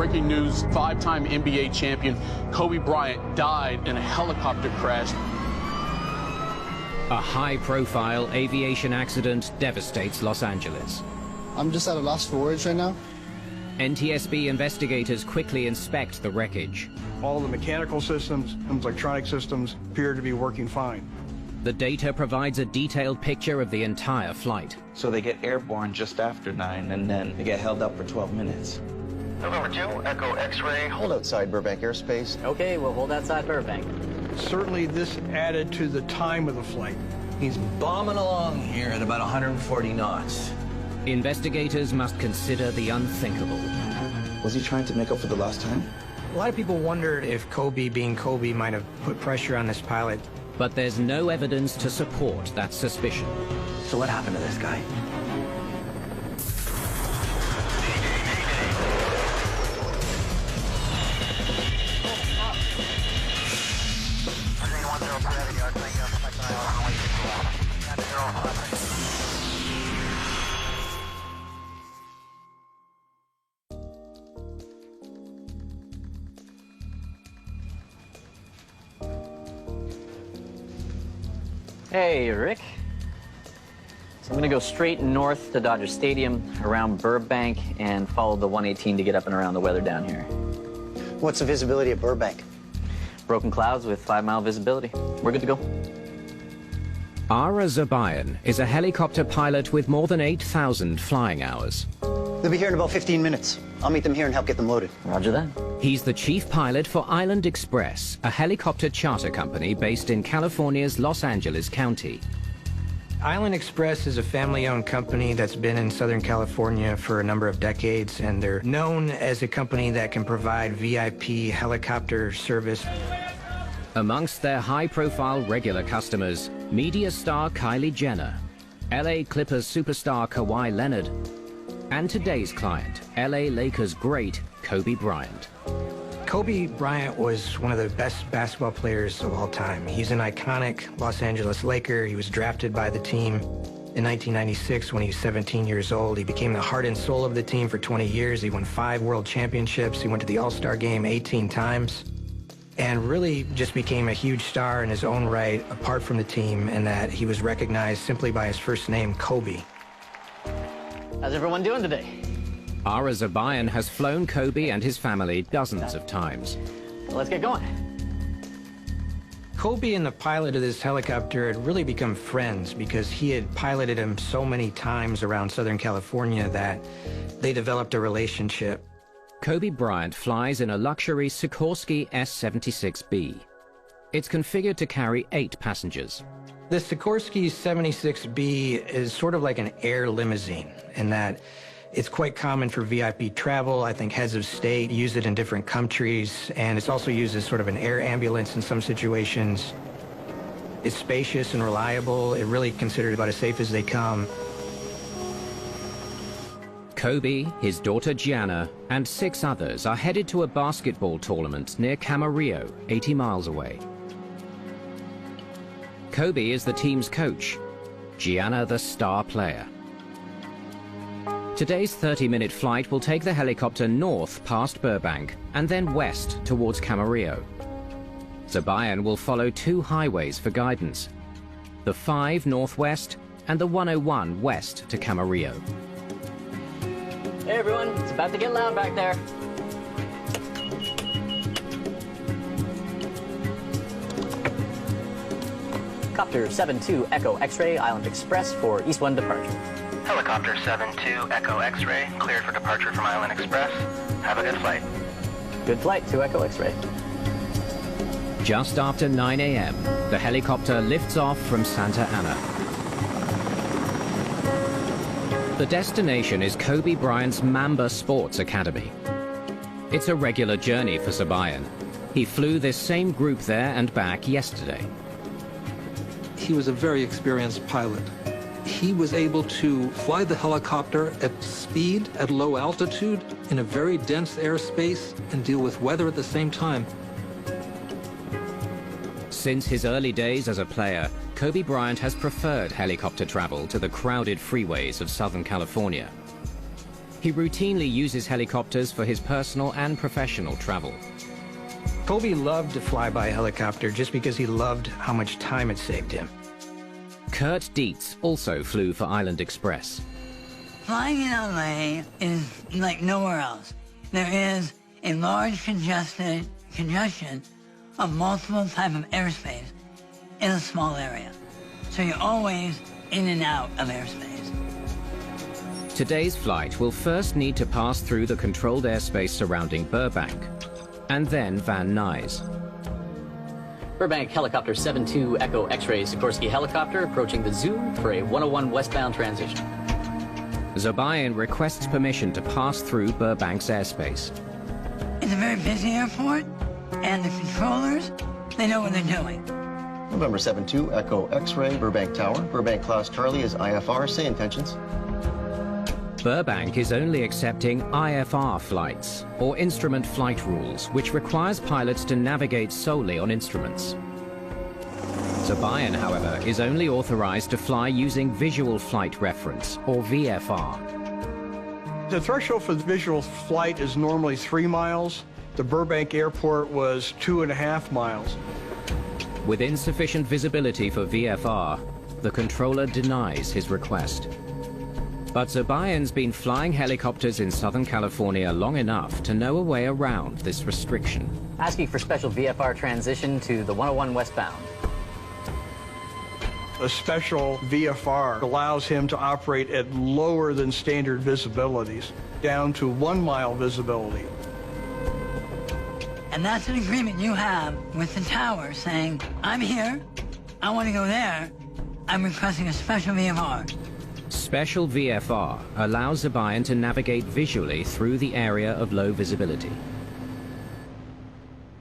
breaking news, five-time NBA champion Kobe Bryant died in a helicopter crash. A high-profile aviation accident devastates Los Angeles. I'm just at a loss for words right now. NTSB investigators quickly inspect the wreckage. All the mechanical systems, electronic systems appear to be working fine. The data provides a detailed picture of the entire flight. So they get airborne just after 9, and then they get held up for 12 minutes. November 2, Echo X-ray. Hold outside Burbank airspace. Okay, we'll hold outside Burbank. Certainly this added to the time of the flight. He's bombing along here at about 140 knots. Investigators must consider the unthinkable. Was he trying to make up for the lost time? A lot of people wondered if Kobe, being Kobe, might have put pressure on this pilot. But there's no evidence to support that suspicion. So what happened to this guy? Hey, Rick. So I'm gonna go straight north to Dodger Stadium, around Burbank, and follow the 118 to get up and around the weather down here. What's the visibility at Burbank? Broken clouds with 5-mile visibility. We're good to go. Ara Zabayan is a helicopter pilot with more than 8,000 flying hours. They'll be here in about 15 minutes. I'll meet them here and help get them loaded. Roger that. He's the chief pilot for Island Express, a helicopter charter company based in California's Los Angeles County. Island Express is a family-owned company that's been in Southern California for a number of decades, and they're known as a company that can provide VIP helicopter service. Amongst their high-profile regular customers, media star Kylie Jenner, LA Clippers superstar Kawhi Leonard, and today's client, LA Lakers great Kobe Bryant. Kobe Bryant was one of the best basketball players of all time. He's an iconic Los Angeles Laker. He was drafted by the team in 1996 when he was 17 years old. He became the heart and soul of the team for 20 years. He won 5 world championships. He went to the All-Star game 18 times and really just became a huge star in his own right, apart from the team, and that he was recognized simply by his first name, Kobe. How's everyone doing today? Ara Zabayan has flown Kobe and his family dozens of times. Well, let's get going. Kobe and the pilot of this helicopter had really become friends because he had piloted him so many times around Southern California that they developed a relationship. Kobe Bryant flies in a luxury Sikorsky S-76B. It's configured to carry 8 passengers. The Sikorsky S-76B is sort of like an air limousine in that it's quite common for VIP travel. I think heads of state use it in different countries, and it's also used as sort of an air ambulance in some situations. It's spacious and reliable. It really considered about as safe as they come. Kobe, his daughter Gianna, and 6 others are headed to a basketball tournament near Camarillo, 80 miles away. Kobe is the team's coach, Gianna the star player. Today's 30-minute flight will take the helicopter north past Burbank and then west towards Camarillo. Zabayan will follow 2 highways for guidance, the 5 northwest and the 101 west to Camarillo. Hey everyone, it's about to get loud back there. Copter 72 Echo X-ray, Island Express for East 1 departure. Helicopter 72 Echo X-ray, cleared for departure from Island Express. Have a good flight. Good flight to Echo X-ray. Just after 9 a.m., the helicopter lifts off from Santa Ana. The destination is Kobe Bryant's Mamba Sports Academy. It's a regular journey for Zabayan. He flew this same group there and back yesterday. He was a very experienced pilot. He was able to fly the helicopter at speed, at low altitude, in a very dense airspace, and deal with weather at the same time. Since his early days as a player, Kobe Bryant has preferred helicopter travel to the crowded freeways of Southern California. He routinely uses helicopters for his personal and professional travel. Kobe loved to fly by helicopter just because he loved how much time it saved him. Kurt Dietz also flew for Island Express. Flying in LA is like nowhere else. There is a large congestion of multiple types of airspace in a small area. So you're always in and out of airspace. Today's flight will first need to pass through the controlled airspace surrounding Burbank, and then Van Nuys. Burbank Helicopter 72 Echo X-ray Sikorsky helicopter approaching the zoo for a 101 westbound transition. Zobayan requests permission to pass through Burbank's airspace. It's a very busy airport, and the controllers, they know what they're doing. November 72 Echo X-ray Burbank Tower. Burbank Class Charlie is IFR. Say intentions. Burbank is only accepting IFR flights, or instrument flight rules, which requires pilots to navigate solely on instruments. Zobayan, however, is only authorized to fly using Visual Flight Reference, or VFR. The threshold for the visual flight is normally 3 miles. The Burbank Airport was 2.5 miles. With insufficient visibility for VFR, the controller denies his request. But Zobayan's been flying helicopters in Southern California long enough to know a way around this restriction. Asking for special VFR transition to the 101 westbound. A special VFR allows him to operate at lower than standard visibilities, down to 1 mile visibility. And that's an agreement you have with the tower saying, I'm here, I want to go there, I'm requesting a special VFR. Special VFR allows Zobayan to navigate visually through the area of low visibility.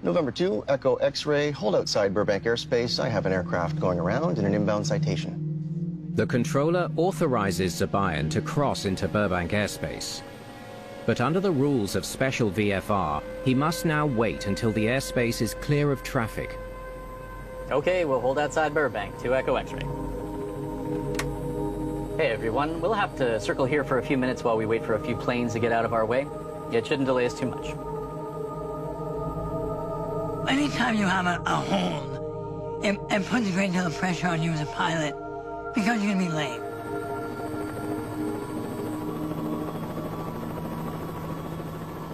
November 2 Echo X-ray. Hold outside Burbank airspace. I have an aircraft going around and an inbound citation. The controller authorizes Zobayan to cross into Burbank airspace. But under the rules of special VFR, he must now wait until the airspace is clear of traffic. Okay, we'll hold outside Burbank, 2 Echo X-ray. Hey everyone, we'll have to circle here for a few minutes while we wait for a few planes to get out of our way. It shouldn't delay us too much. Anytime you have a hold, it puts a great deal of pressure on you as a pilot because you're going to be late.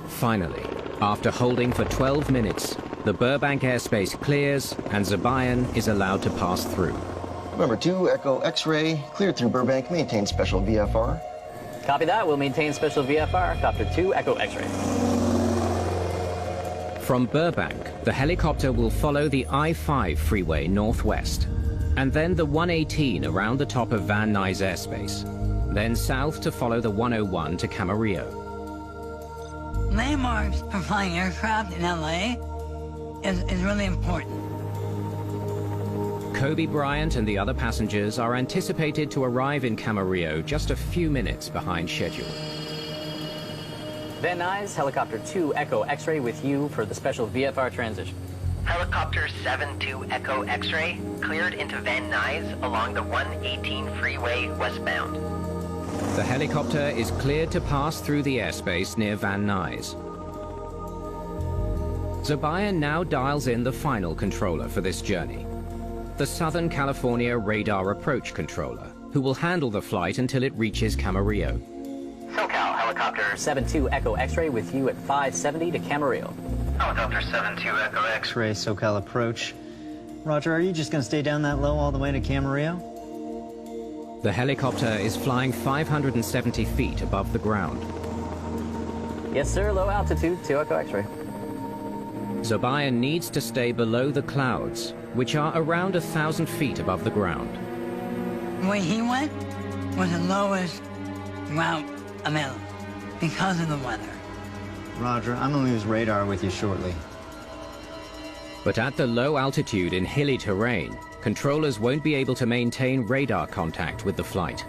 Finally, after holding for 12 minutes, the Burbank airspace clears and Zobayan is allowed to pass through. November 2 Echo X-ray. Cleared through Burbank. Maintain special VFR. Copy that. We'll maintain special VFR. Copter 2 Echo X-ray. From Burbank, the helicopter will follow the I-5 freeway northwest, and then the 118 around the top of Van Nuys airspace, then south to follow the 101 to Camarillo. Landmarks for flying aircraft in LA is really important. Kobe Bryant and the other passengers are anticipated to arrive in Camarillo just a few minutes behind schedule. Van Nuys, Helicopter 2 Echo X-ray with you for the special VFR transition. Helicopter 72 Echo X-ray cleared into Van Nuys along the 118 freeway westbound. The helicopter is cleared to pass through the airspace near Van Nuys. Zobayan now dials in the final controller for this journey, the Southern California Radar Approach Controller, who will handle the flight until it reaches Camarillo. SoCal Helicopter 72 Echo X-ray with you at 570 to Camarillo. Helicopter 72 Echo X-ray SoCal approach. Roger, are you just going to stay down that low all the way to Camarillo? The helicopter is flying 570 feet above the ground. Yes, sir. Low altitude, 2 Echo X-ray. Zobayan needs to stay below the clouds, which are around 1,000 feet above the ground. The way he went was the lowest route available because of the weather. Roger, I'm going to lose radar with you shortly. But at the low altitude in hilly terrain, controllers won't be able to maintain radar contact with the flight.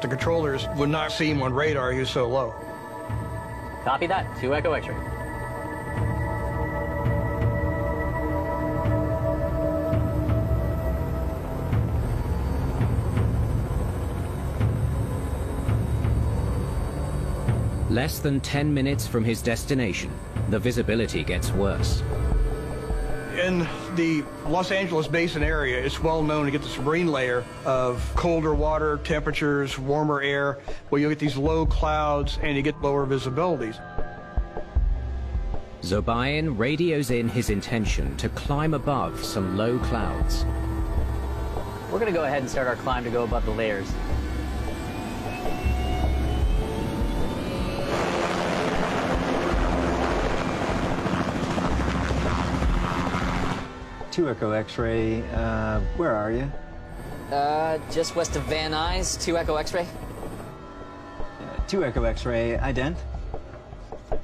The controllers would not see him on radar, he was so low. Copy that, 2 Echo X-ray. Less than 10 minutes from his destination, the visibility gets worse. In the Los Angeles basin area, it's well known to get this marine layer of colder water, temperatures, warmer air, where you get these low clouds and you get lower visibilities. Zobayan radios in his intention to climb above some low clouds. We're going to go ahead and start our climb to go above the layers. Two Echo X-ray, where are you? Just west of Van Nuys, 2 Echo X-ray. 2 Echo X-ray, ident.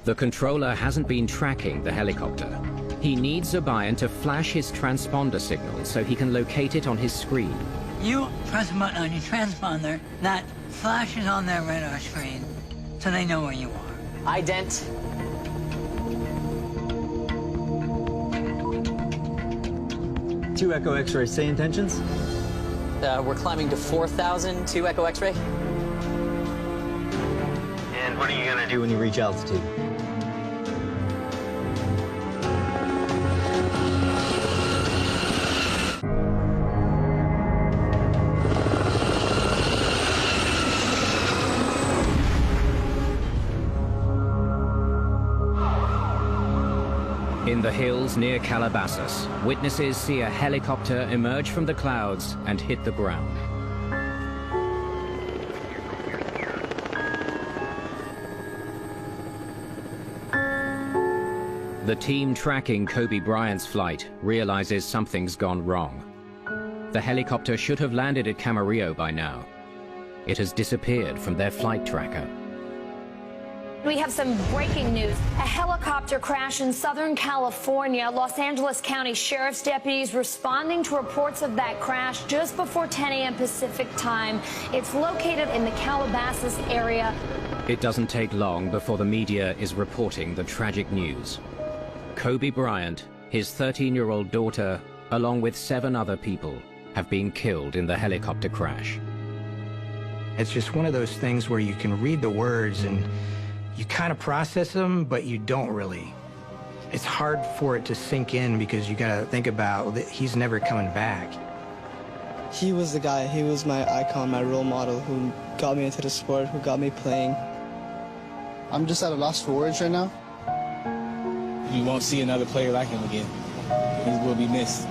The controller hasn't been tracking the helicopter. He needs Zobayan to flash his transponder signal so he can locate it on his screen. You press a button on your transponder that flashes on their radar screen so they know where you are. Ident. Two Echo X-ray, say intentions? We're climbing to 4,000, 2 Echo X-ray. And what are you gonna do when you reach altitude? In the hills near Calavasas, witnesses see a helicopter emerge from the clouds and hit the ground. The team tracking Kobe Bryant's flight realizes something's gone wrong. The helicopter should have landed at Camarillo by now. It has disappeared from their flight tracker. We have some breaking news. A helicopter crash in Southern California. Los Angeles County Sheriff's deputies responding to reports of that crash just before 10 a.m. Pacific time. It's located in the Calavasas area. It doesn't take long before the media is reporting the tragic news. Kobe Bryant, his 13-year-old daughter, along with 7 other people, have been killed in the helicopter crash. It's just one of those things where you can read the words and you kind of process them, but you don't really. It's hard for it to sink in because you gotta think about that he's never coming back. He was the guy, he was my icon, my role model who got me into the sport, who got me playing. I'm just at a loss for words right now. You won't see another player like him again. He will be missed.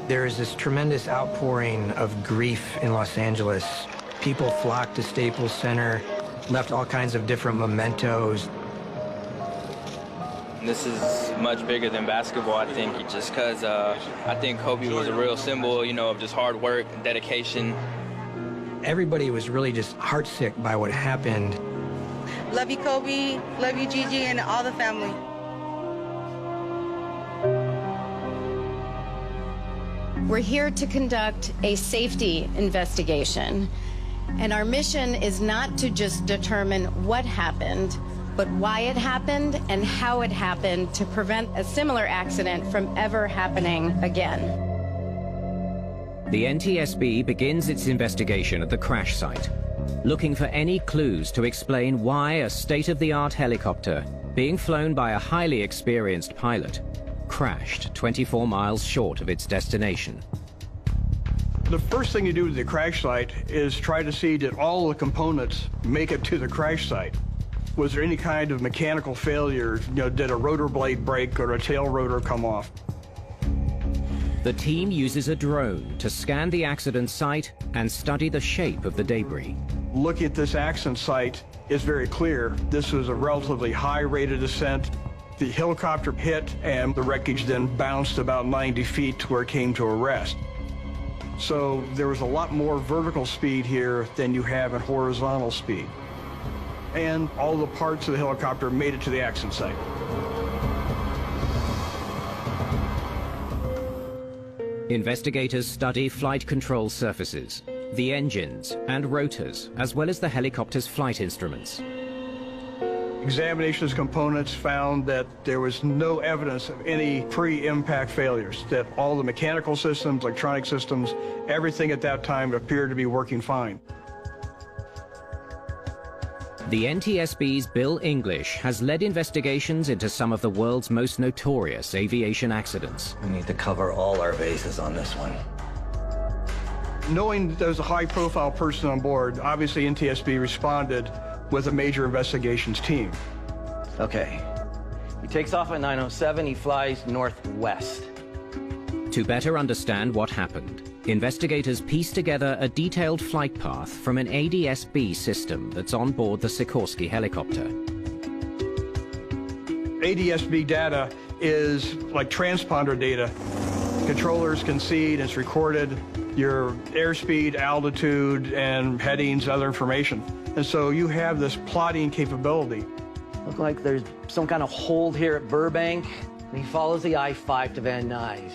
There is this tremendous outpouring of grief in Los Angeles. People flocked to Staples Center, left all kinds of different mementos. This is much bigger than basketball, I think, just because I think Kobe was a real symbol, you know, of just hard work and dedication. Everybody was really just heartsick by what happened. Love you, Kobe. Love you, Gigi, and all the family. We're here to conduct a safety investigation. And our mission is not to just determine what happened, but why it happened and how it happened to prevent a similar accident from ever happening again. The NTSB begins its investigation at the crash site, looking for any clues to explain why a state-of-the-art helicopter, being flown by a highly experienced pilot, crashed 24 miles short of its destination. The first thing you do at the crash site is try to see, did all the components make it to the crash site? Was there any kind of mechanical failure? You know, did a rotor blade break or a tail rotor come off? The team uses a drone to scan the accident site and study the shape of the debris. Looking at this accident site is very clear. This was a relatively high rate of descent. The helicopter hit and the wreckage then bounced about 90 feet to where it came to a rest. So there was a lot more vertical speed here than you have in horizontal speed. And all the parts of the helicopter made it to the accident site. Investigators study flight control surfaces, the engines and rotors, as well as the helicopter's flight instruments. Examination of components found that there was no evidence of any pre-impact failures, that all the mechanical systems, electronic systems, everything at that time appeared to be working fine. The NTSB's Bill English has led investigations into some of the world's most notorious aviation accidents. We need to cover all our bases on this one. Knowing there was a high-profile person on board, obviously NTSB responded with a major investigations team. Okay. He takes off at 9:07. He flies northwest. To better understand what happened, investigators pieced together a detailed flight path from an ADS-B system that's on board the Sikorsky helicopter. ADS-B data is like transponder data. Controllers can see it, it's recorded, your airspeed, altitude, and headings, other information. And so you have this plotting capability. Look like there's some kind of hold here at Burbank, and he follows the I-5 to Van Nuys.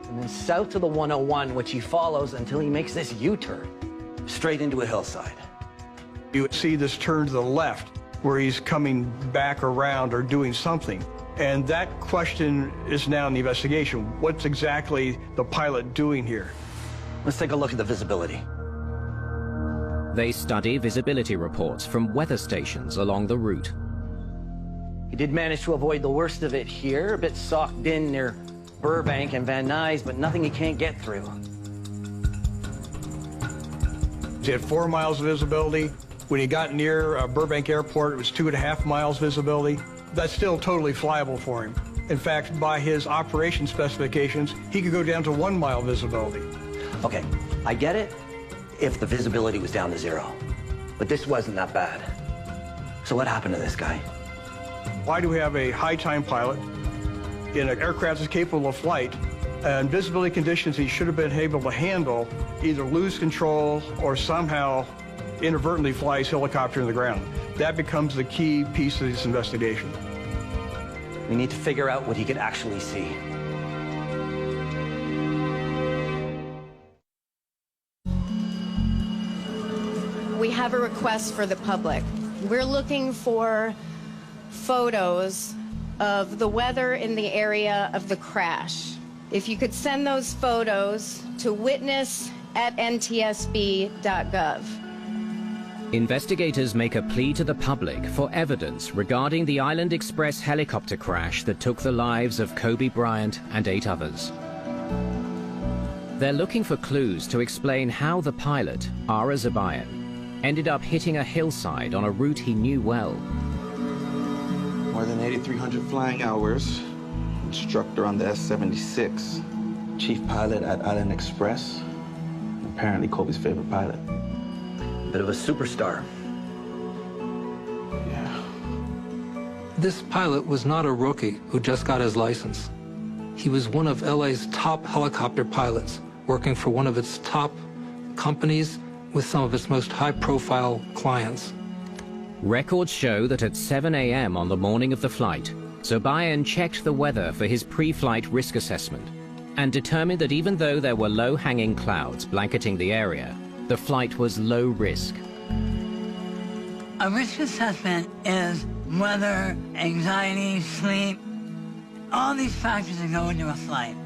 And then south to the 101, which he follows until he makes this U-turn, straight into a hillside. You see this turn to the left, where he's coming back around or doing something. And that question is now in the investigation. What's exactly the pilot doing here? Let's take a look at the visibility. They study visibility reports from weather stations along the route. He did manage to avoid the worst of it here, a bit socked in near Burbank and Van Nuys, but nothing he can't get through. He had 4 miles of visibility. When he got near Burbank Airport, it was 2.5 miles visibility. That's still totally flyable for him. In fact, by his operation specifications, he could go down to 1 mile visibility. Okay, I get it if the visibility was down to 0, but this wasn't that bad. So what happened to this guy? Why do we have a high-time pilot in an aircraft that's capable of flight, and visibility conditions he should have been able to handle, either lose control or somehow inadvertently fly his helicopter in the ground? That becomes the key piece of this investigation. We need to figure out what he could actually see. We have a request for the public. We're looking for photos of the weather in the area of the crash. If you could send those photos to witness@ntsb.gov. Investigators make a plea to the public for evidence regarding the Island Express helicopter crash that took the lives of Kobe Bryant and 8 others. They're looking for clues to explain how the pilot, Ara Zabayan, ended up hitting a hillside on a route he knew well. More than 8,300 flying hours. Instructor on the S-76. Chief pilot at Island Express. Apparently Kobe's favorite pilot. Bit of a superstar. Yeah. This pilot was not a rookie who just got his license. He was one of LA's top helicopter pilots, working for one of its top companies with some of its most high-profile clients. Records show that at 7 a.m. on the morning of the flight, Zabayan checked the weather for his pre-flight risk assessment and determined that even though there were low-hanging clouds blanketing the area, the flight was low risk. A risk assessment is weather, anxiety, sleep, all these factors that go into a flight.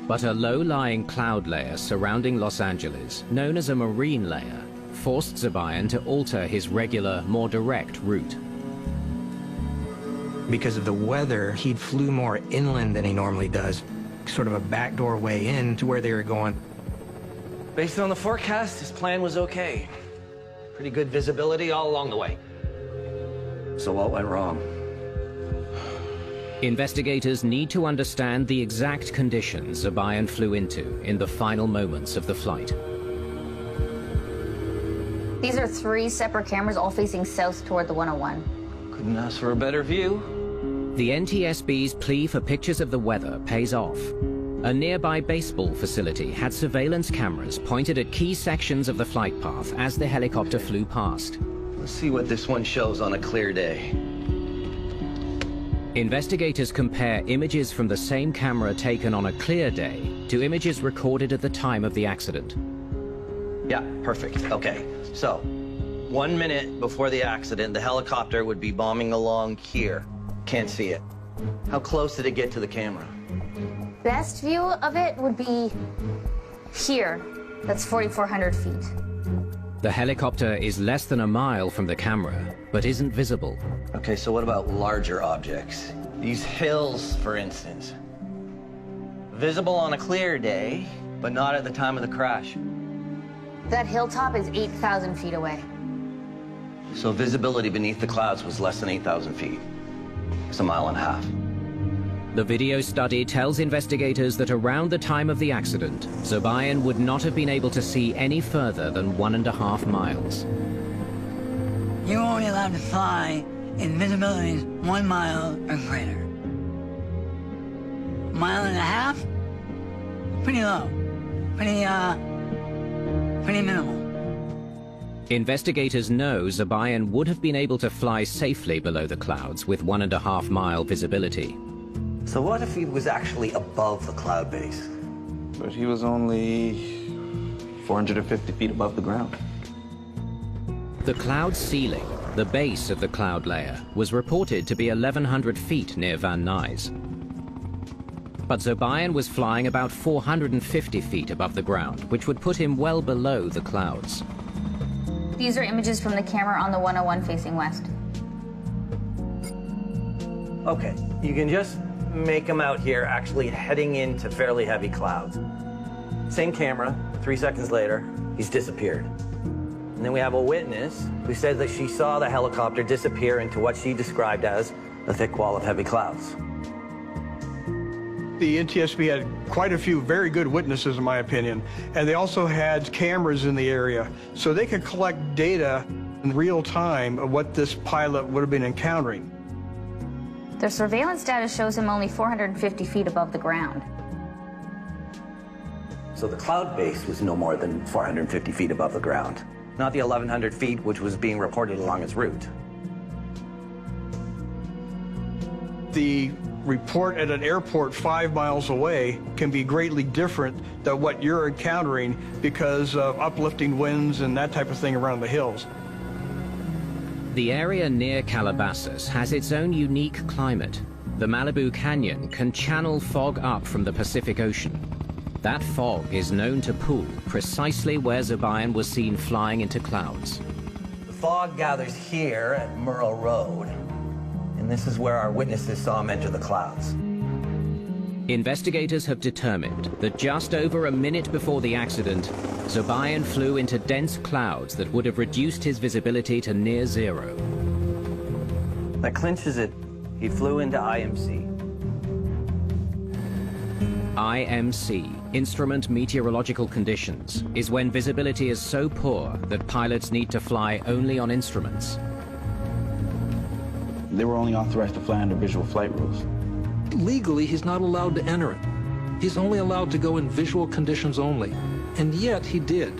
But a low-lying cloud layer surrounding Los Angeles, known as a marine layer, forced Zabayan to alter his regular, more direct route. Because of the weather, he flew more inland than he normally does, sort of a backdoor way in to where they were going. Based on the forecast, his plan was okay. Pretty good visibility all along the way. So what went wrong? Investigators need to understand the exact conditions Zabayan flew into in the final moments of the flight. These are 3 separate cameras all facing south toward the 101. Couldn't ask for a better view. The NTSB's plea for pictures of the weather pays off. A nearby baseball facility had surveillance cameras pointed at key sections of the flight path as the helicopter flew past. Let's see what this one shows on a clear day. Investigators compare images from the same camera taken on a clear day to images recorded at the time of the accident. Yeah, perfect. Okay, so 1 minute before the accident, the helicopter would be bombing along here. Can't see it. How close did it get to the camera? Best view of it would be here. That's 4,400 feet. The helicopter is less than a mile from the camera, but isn't visible. Okay, so what about larger objects? These hills, for instance. Visible on a clear day, but not at the time of the crash. That hilltop is 8,000 feet away. So visibility beneath the clouds was less than 8,000 feet. It's a mile and a half. The video study tells investigators that around the time of the accident, Zobayan would not have been able to see any further than 1.5 miles. You're only allowed to fly in visibilities 1 mile or greater. 1.5 miles? Pretty low. Pretty minimal. Investigators know Zobayan would have been able to fly safely below the clouds with 1.5 mile visibility. So what if he was actually above the cloud base? But he was only 450 feet above the ground. The cloud ceiling, the base of the cloud layer, was reported to be 1,100 feet near Van Nuys. But Zobayan was flying about 450 feet above the ground, which would put him well below the clouds. These are images from the camera on the 101 facing west. Okay, you can just make him out here actually heading into fairly heavy clouds. Same camera, 3 seconds later, he's disappeared. And then we have a witness who said that she saw the helicopter disappear into what she described as a thick wall of heavy clouds. The NTSB had quite a few very good witnesses, in my opinion, and they also had cameras in the area, so they could collect data in real time of what this pilot would have been encountering. Their surveillance data shows him only 450 feet above the ground. So the cloud base was no more than 450 feet above the ground, not the 1,100 feet which was being reported along his route. The report at an airport 5 miles away can be greatly different than what you're encountering because of uplifting winds and that type of thing around the hills. The area near Calavasas has its own unique climate. The Malibu Canyon can channel fog up from the Pacific Ocean. That fog is known to pool precisely where Zobayan was seen flying into clouds. The fog gathers here at Murrow Road, and this is where our witnesses saw him enter the clouds. Investigators have determined that just over a minute before the accident, Zobayan flew into dense clouds that would have reduced his visibility to near zero. That clinches it. He flew into IMC. IMC, Instrument Meteorological Conditions, is when visibility is so poor that pilots need to fly only on instruments. They were only authorized to fly under visual flight rules. Legally, he's not allowed to enter it. He's only allowed to go in visual conditions only. And yet he did.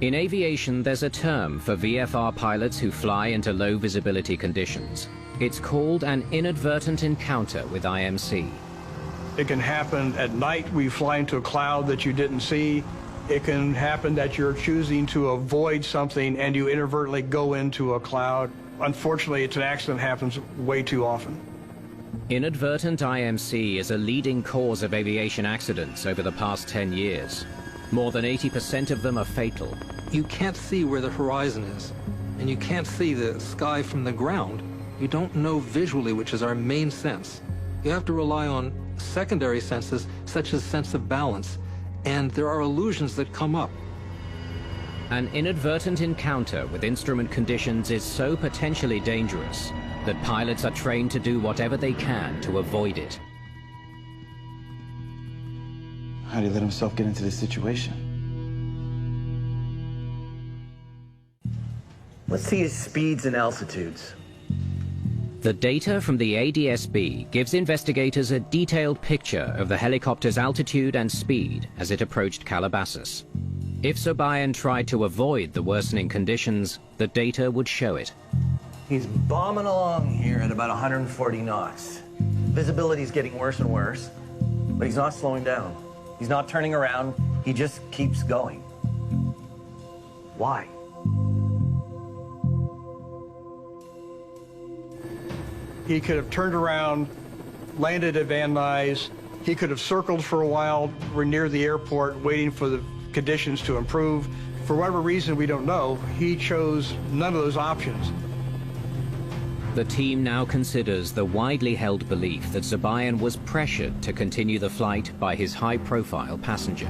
In aviation, there's a term for VFR pilots who fly into low visibility conditions. It's called an inadvertent encounter with IMC. It can happen at night where you fly into a cloud that you didn't see. It can happen that you're choosing to avoid something and you inadvertently go into a cloud. Unfortunately, it's an accident that happens way too often. Inadvertent IMC is a leading cause of aviation accidents over the past 10 years. More than 80% of them are fatal. You can't see where the horizon is, and you can't see the sky from the ground. You don't know visually, which is our main sense. You have to rely on secondary senses, such as sense of balance, and there are illusions that come up. An inadvertent encounter with instrument conditions is so potentially dangerous that pilots are trained to do whatever they can to avoid it. How did he let himself get into this situation? Let's see his speeds and altitudes. The data from the ADS-B gives investigators a detailed picture of the helicopter's altitude and speed as it approached Calabasas. If Zobayan tried to avoid the worsening conditions, the data would show it. He's bombing along here at about 140 knots. Visibility's getting worse and worse, but he's not slowing down. He's not turning around, he just keeps going. Why? He could have turned around, landed at Van Nuys. He could have circled for a while. We're near the airport waiting for the conditions to improve, For whatever reason we don't know, he chose none of those options. The team now considers the widely held belief that Zabayan was pressured to continue the flight by his high-profile passenger.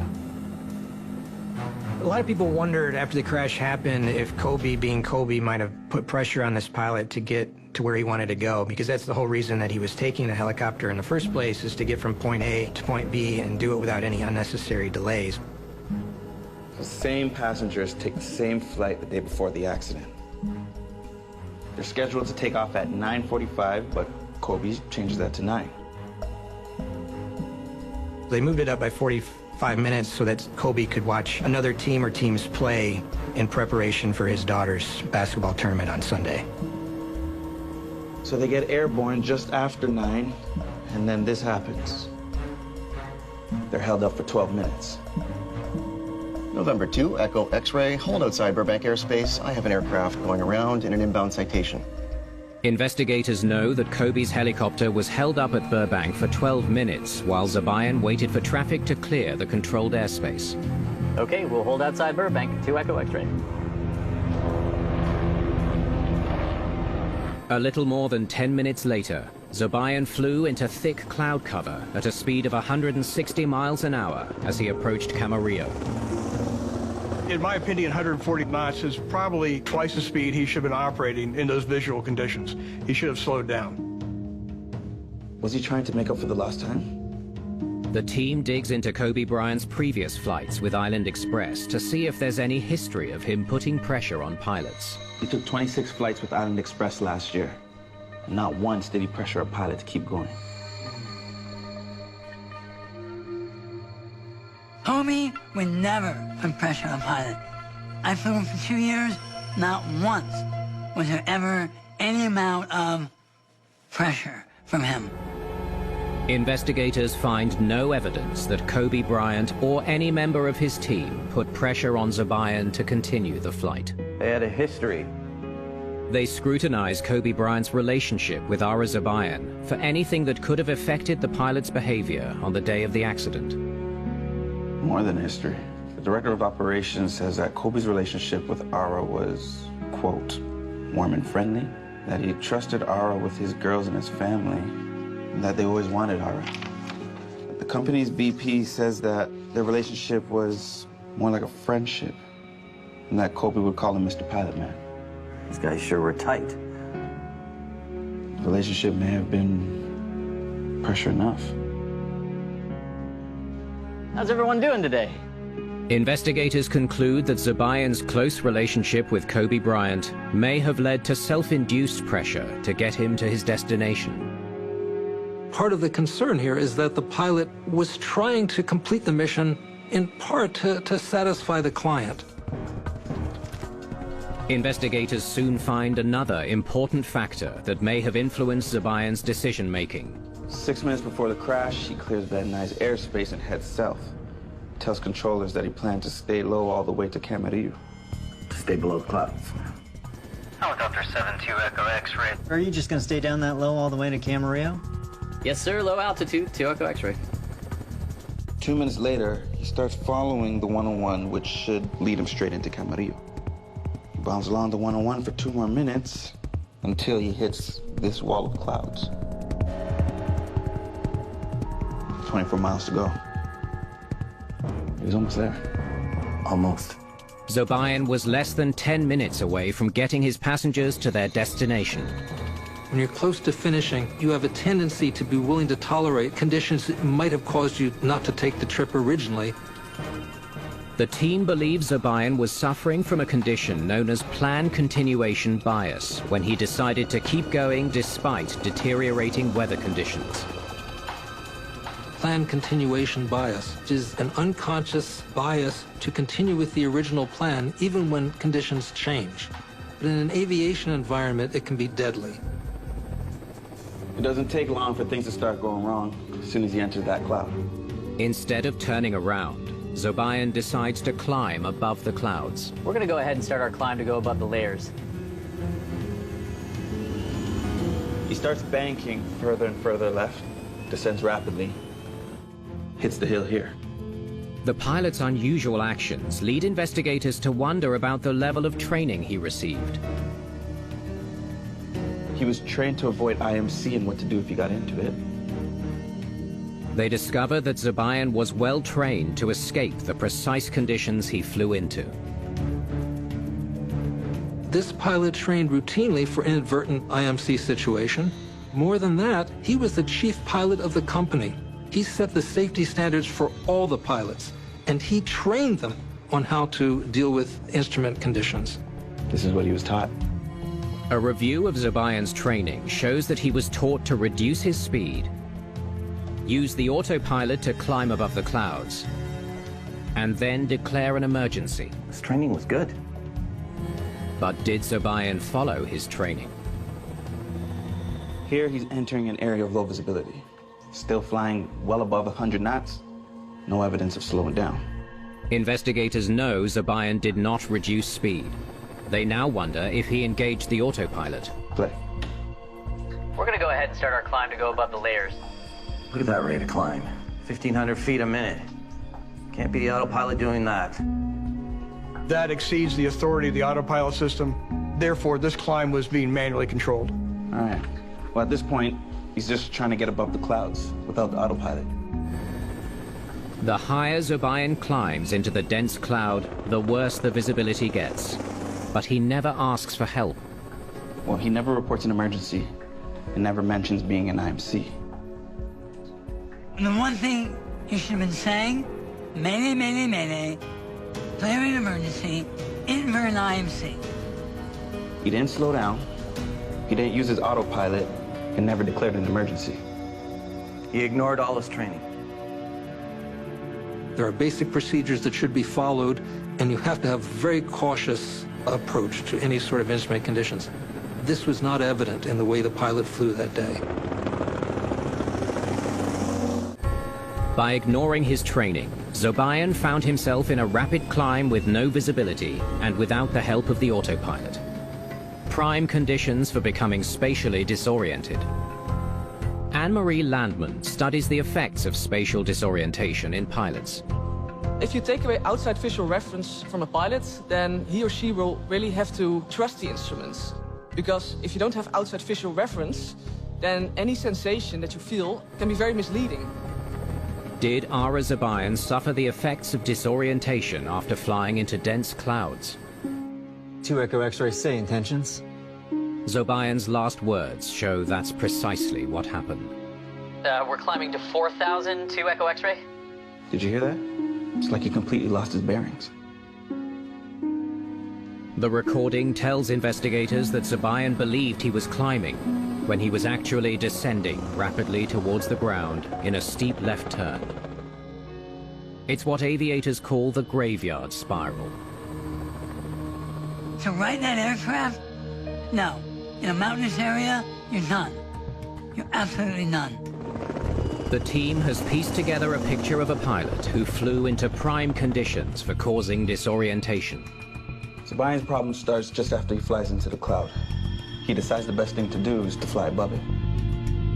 A lot of people wondered after the crash happened if Kobe, being Kobe, might have put pressure on this pilot to get to where he wanted to go, because that's the whole reason that he was taking the helicopter in the first place, is to get from point A to point B and do it without any unnecessary delays. The same passengers take the same flight the day before the accident. They're scheduled to take off at 9:45, but Kobe changes that to 9. They moved it up by 45 minutes so that Kobe could watch another team or teams play in preparation for his daughter's basketball tournament on Sunday. So they get airborne just after 9, and then this happens. They're held up for 12 minutes. November 2, Echo X-ray, hold outside Burbank airspace. I have an aircraft going around in an inbound citation. Investigators know that Kobe's helicopter was held up at Burbank for 12 minutes while Zabayan waited for traffic to clear the controlled airspace. Okay, we'll hold outside Burbank, 2 Echo X-ray. A little more than 10 minutes later, Zabayan flew into thick cloud cover at a speed of 160 miles an hour as he approached Camarillo. In my opinion, 140 knots is probably twice the speed he should have been operating in those visual conditions. He should have slowed down. Was he trying to make up for the lost time? The team digs into Kobe Bryant's previous flights with Island Express to see if there's any history of him putting pressure on pilots. He took 26 flights with Island Express last year. Not once did he pressure a pilot to keep going. Kobe would never put pressure on a pilot. I flew him for 2 years. Not once was there ever any amount of pressure from him. Investigators find no evidence that Kobe Bryant or any member of his team put pressure on Zabayan to continue the flight. They had a history. They scrutinize Kobe Bryant's relationship with Ara Zabayan for anything that could have affected the pilot's behavior on the day of the accident. More than history. The director of operations says that Kobe's relationship with Ara was, quote, warm and friendly, that he trusted Ara with his girls and his family, and that they always wanted Ara. The company's VP says that their relationship was more like a friendship, and that Kobe would call him Mr. Pilot Man. These guys sure were tight. The relationship may have been pressure enough. How's everyone doing today? Investigators conclude that Zabayan's close relationship with Kobe Bryant may have led to self-induced pressure to get him to his destination. Part of the concern here is that the pilot was trying to complete the mission in part to satisfy the client. Investigators soon find another important factor that may have influenced Zabayan's decision-making. 6 minutes before the crash, he clears Van Nuys airspace and heads south. Tells controllers that he planned to stay low all the way to Camarillo. To stay below the clouds. Helicopter 72 Echo X-ray. Are you just gonna stay down that low all the way to Camarillo? Yes, sir. Low altitude, 2 Echo X-ray. 2 minutes later, he starts following the 101, which should lead him straight into Camarillo. He bounds along the 101 for 2 more minutes until he hits this wall of clouds. 24 miles to go. He was almost there. Almost. Zabayan was less than 10 minutes away from getting his passengers to their destination. When you're close to finishing, you have a tendency to be willing to tolerate conditions that might have caused you not to take the trip originally. The team believes Zabayan was suffering from a condition known as plan continuation bias when he decided to keep going despite deteriorating weather conditions. Plan continuation bias is an unconscious bias to continue with the original plan even when conditions change. But in an aviation environment, it can be deadly. It doesn't take long for things to start going wrong as soon as he enters that cloud. Instead of turning around, Zabayan decides to climb above the clouds. We're going to go ahead and start our climb to go above the layers. He starts banking further and further left, descends rapidly, hits the hill here. The pilot's unusual actions lead investigators to wonder about the level of training he received. He was trained to avoid IMC and what to do if he got into it. They discover that Zubayan was well trained to escape the precise conditions he flew into. This pilot trained routinely for inadvertent IMC situation. More than that, he was the chief pilot of the company. He set the safety standards for all the pilots, and he trained them on how to deal with instrument conditions. This is what he was taught. A review of Zubayan's training shows that he was taught to reduce his speed, use the autopilot to climb above the clouds, and then declare an emergency. This training was good. But did Zubayan follow his training? Here he's entering an area of low visibility. Still flying well above 100 knots. No evidence of slowing down. Investigators know Zubayan did not reduce speed. They now wonder if he engaged the autopilot. Play. We're gonna go ahead and start our climb to go above the layers. Look at that rate of climb. 1,500 feet a minute. Can't be the autopilot doing that. That exceeds the authority of the autopilot system. Therefore, this climb was being manually controlled. All right. Well, at this point, he's just trying to get above the clouds without the autopilot. The higher Zubayan climbs into the dense cloud, the worse the visibility gets. But he never asks for help. Well, he never reports an emergency and never mentions being an IMC. The one thing you should have been saying, mayday, mayday, mayday, declaring an emergency, invert IMC. He didn't slow down, he didn't use his autopilot, and never declared an emergency. He ignored all his training. There are basic procedures that should be followed, and you have to have a very cautious approach to any sort of instrument conditions. This was not evident in the way the pilot flew that day. By ignoring his training, Zubayan found himself in a rapid climb with no visibility and without the help of the autopilot. Prime conditions for becoming spatially disoriented. Anne-Marie Landman studies the effects of spatial disorientation in pilots. If you take away outside visual reference from a pilot, then he or she will really have to trust the instruments. Because if you don't have outside visual reference, then any sensation that you feel can be very misleading. Did Ara Zubayan suffer the effects of disorientation after flying into dense clouds? 2 Echo X-ray, say intentions. Zubayan's last words show that's precisely what happened. We're climbing to 4,000, 2 Echo X-ray. Did you hear that? It's like he completely lost his bearings. The recording tells investigators that Zubayan believed he was climbing when he was actually descending rapidly towards the ground in a steep left turn. It's what aviators call the graveyard spiral. To ride that aircraft? No. In a mountainous area, you're none. You're absolutely none. The team has pieced together a picture of a pilot who flew into prime conditions for causing disorientation. Zubayan's problem starts just after he flies into the cloud. He decides the best thing to do is to fly above it.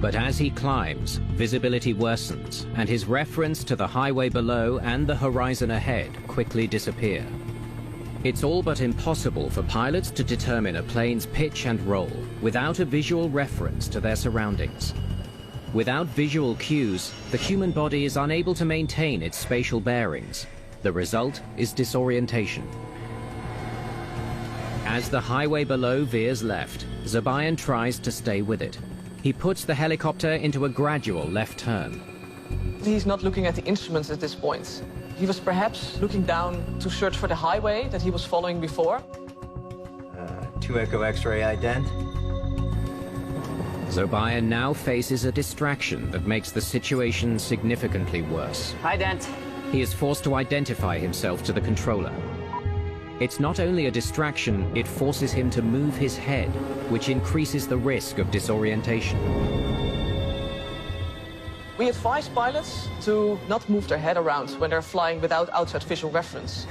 But as he climbs, visibility worsens, and his reference to the highway below and the horizon ahead quickly disappear. It's all but impossible for pilots to determine a plane's pitch and roll without a visual reference to their surroundings. Without visual cues, the human body is unable to maintain its spatial bearings. The result is disorientation. As the highway below veers left, Zubayan tries to stay with it. He puts the helicopter into a gradual left turn. He's not looking at the instruments at this point. He was perhaps looking down to search for the highway that he was following before. 2 Echo X-ray ident. Zubayan now faces a distraction that makes the situation significantly worse. Hi, Dent. He is forced to identify himself to the controller. It's not only a distraction, it forces him to move his head, which increases the risk of disorientation. We advise pilots to not move their head around when they're flying without outside visual reference.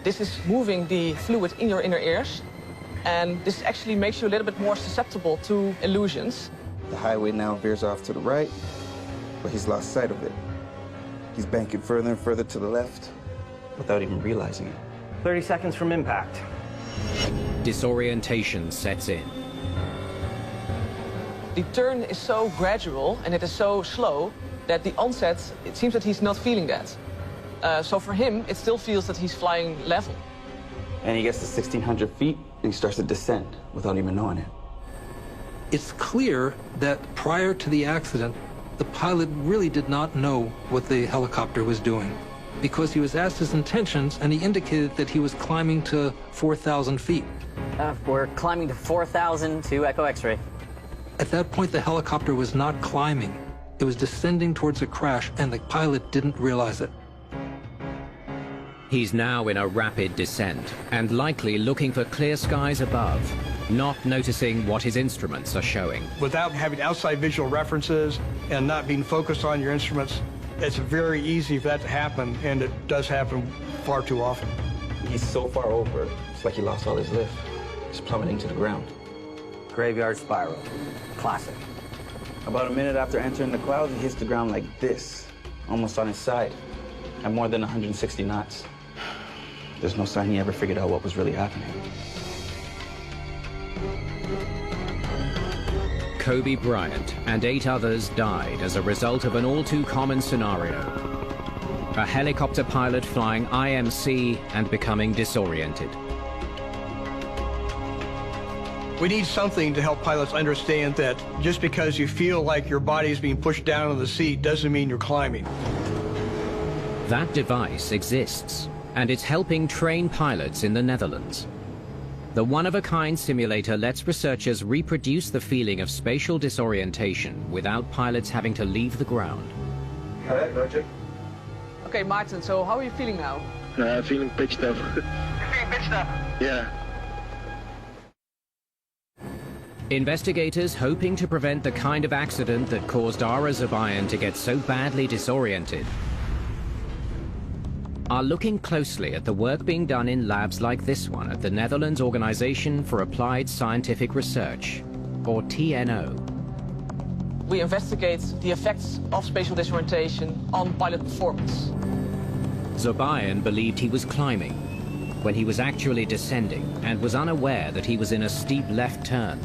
This is moving the fluid in your inner ears, and this actually makes you a little bit more susceptible to illusions. The highway now veers off to the right, but he's lost sight of it. He's banking further and further to the left without even realizing it. 30 seconds from impact. Disorientation sets in. The turn is so gradual and it is so slow that the onset, it seems that he's not feeling that. So for him, it still feels that he's flying level. And he gets to 1,600 feet and he starts to descend without even knowing it. It's clear that prior to the accident, the pilot really did not know what the helicopter was doing, because he was asked his intentions and he indicated that he was climbing to 4,000 feet. We're climbing to 4,000 to Echo X-ray. At that point, the helicopter was not climbing. It was descending towards a crash, and the pilot didn't realize it. He's now in a rapid descent and likely looking for clear skies above, not noticing what his instruments are showing. Without having outside visual references and not being focused on your instruments, it's very easy for that to happen, and it does happen far too often. He's so far over, it's like he lost all his lift. He's plummeting to the ground. Graveyard spiral. Classic. About a minute after entering the clouds, he hits the ground like this, almost on his side, at more than 160 knots. There's no sign he ever figured out what was really happening. Kobe Bryant and 8 others died as a result of an all-too-common scenario. A helicopter pilot flying IMC and becoming disoriented. We need something to help pilots understand that just because you feel like your body is being pushed down in the seat doesn't mean you're climbing. That device exists, and it's helping train pilots in the Netherlands. The one-of-a-kind simulator lets researchers reproduce the feeling of spatial disorientation without pilots having to leave the ground. All right, Roger. Okay, Martin, so how are you feeling now? Feeling pitched up. You're feeling pitched up? Yeah. Investigators hoping to prevent the kind of accident that caused Ara Zabayan to get so badly disoriented are looking closely at the work being done in labs like this one at the Netherlands Organization for Applied Scientific Research, or TNO. We investigate the effects of spatial disorientation on pilot performance. Zabayan believed he was climbing when he was actually descending and was unaware that he was in a steep left turn.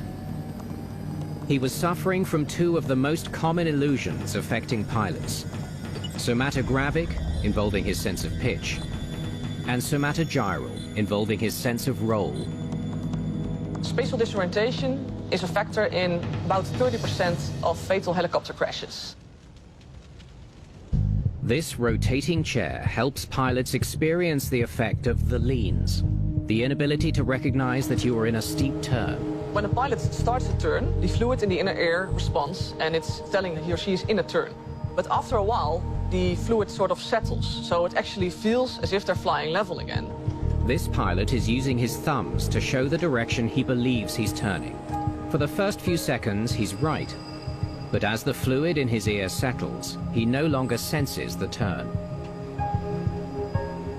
He was suffering from 2 of the most common illusions affecting pilots: somatogravic, involving his sense of pitch, and somatogyral, involving his sense of roll. Spatial disorientation is a factor in about 30% of fatal helicopter crashes. This rotating chair helps pilots experience the effect of the leans, the inability to recognize that you are in a steep turn. When a pilot starts to turn, the fluid in the inner ear responds, and it's telling he or she is in a turn. But after a while, the fluid sort of settles, so it actually feels as if they're flying level again. This pilot is using his thumbs to show the direction he believes he's turning. For the first few seconds, he's right. But as the fluid in his ear settles, he no longer senses the turn.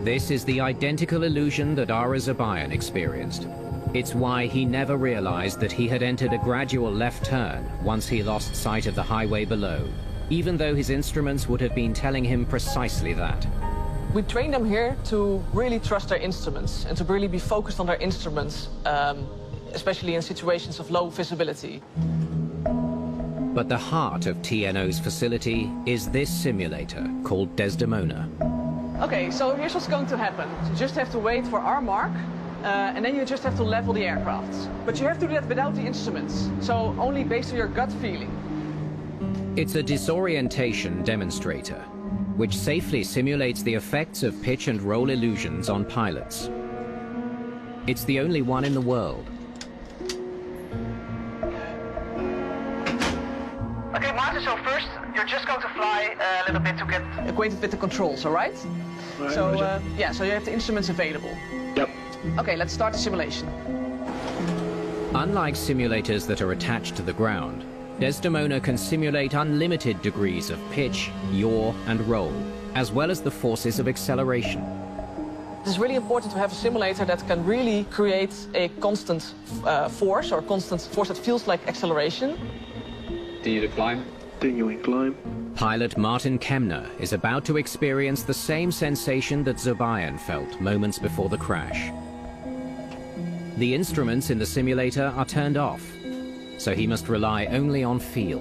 This is the identical illusion that Ara Zabayan experienced. It's why he never realized that he had entered a gradual left turn once he lost sight of the highway below, even though his instruments would have been telling him precisely that. We train them here to really trust their instruments and to really be focused on their instruments, especially in situations of low visibility. But the heart of TNO's facility is this simulator called Desdemona. Okay, so here's what's going to happen. You just have to wait for our mark, and then you just have to level the aircraft. But you have to do that without the instruments, so only based on your gut feeling. It's a disorientation demonstrator, which safely simulates the effects of pitch and roll illusions on pilots. It's the only one in the world. Okay, Martin, so first you're just going to fly a little bit to get acquainted with the controls, all right? Right, so, Roger. yeah, so you have the instruments available. Yep. Okay, let's start the simulation. Unlike simulators that are attached to the ground, Desdemona can simulate unlimited degrees of pitch, yaw, and roll, as well as the forces of acceleration. It's really important to have a simulator that can really create a constant force, or constant force that feels like acceleration. Continue to climb. Continuing climb. Pilot Martin Kemner is about to experience the same sensation that Zobayan felt moments before the crash. The instruments in the simulator are turned off, so he must rely only on feel.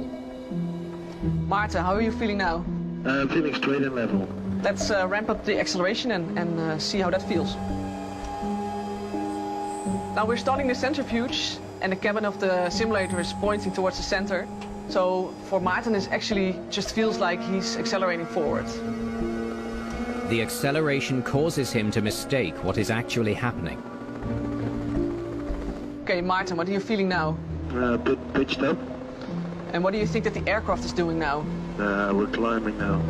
Martin, how are you feeling now? I'm feeling straight and level. Let's ramp up the acceleration and see how that feels. Now we're starting the centrifuge, and the cabin of the simulator is pointing towards the center. So for Martin, it actually just feels like he's accelerating forward. The acceleration causes him to mistake what is actually happening. Okay, Martin, what are you feeling now? A bit pitched up. And what do you think that the aircraft is doing now? We're climbing now.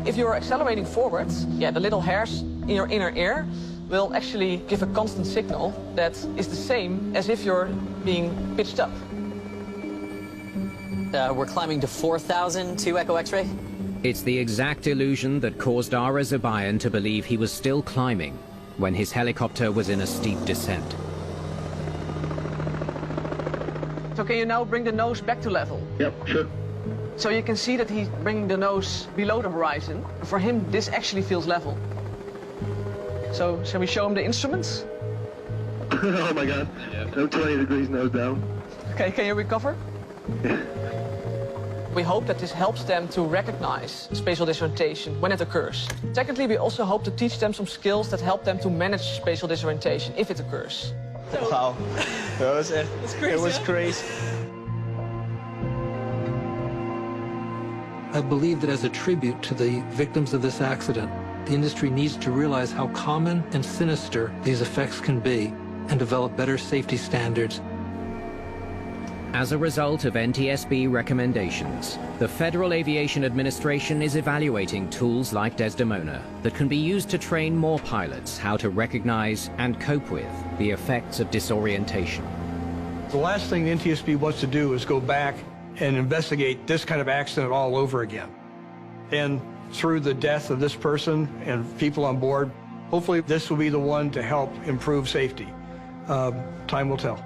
If you're accelerating forwards, the little hairs in your inner ear will actually give a constant signal that is the same as if you're being pitched up. We're climbing to 4,000 to Echo X-ray. It's the exact illusion that caused Ara Zobayan to believe he was still climbing when his helicopter was in a steep descent. So can you now bring the nose back to level? Yep, sure. So you can see that he's bringing the nose below the horizon. For him, this actually feels level. So shall we show him the instruments? Oh my God. I'm 20 degrees nose down. Okay, can you recover? We hope that this helps them to recognize spatial disorientation when it occurs. Secondly, we also hope to teach them some skills that help them to manage spatial disorientation if it occurs. Wow, that was it. Crazy, it was crazy. I believe that as a tribute to the victims of this accident, the industry needs to realize how common and sinister these effects can be and develop better safety standards. As a result of NTSB recommendations, the Federal Aviation Administration is evaluating tools like Desdemona that can be used to train more pilots how to recognize and cope with the effects of disorientation. The last thing the NTSB wants to do is go back and investigate this kind of accident all over again. And through the death of this person and people on board, hopefully this will be the one to help improve safety. Time will tell.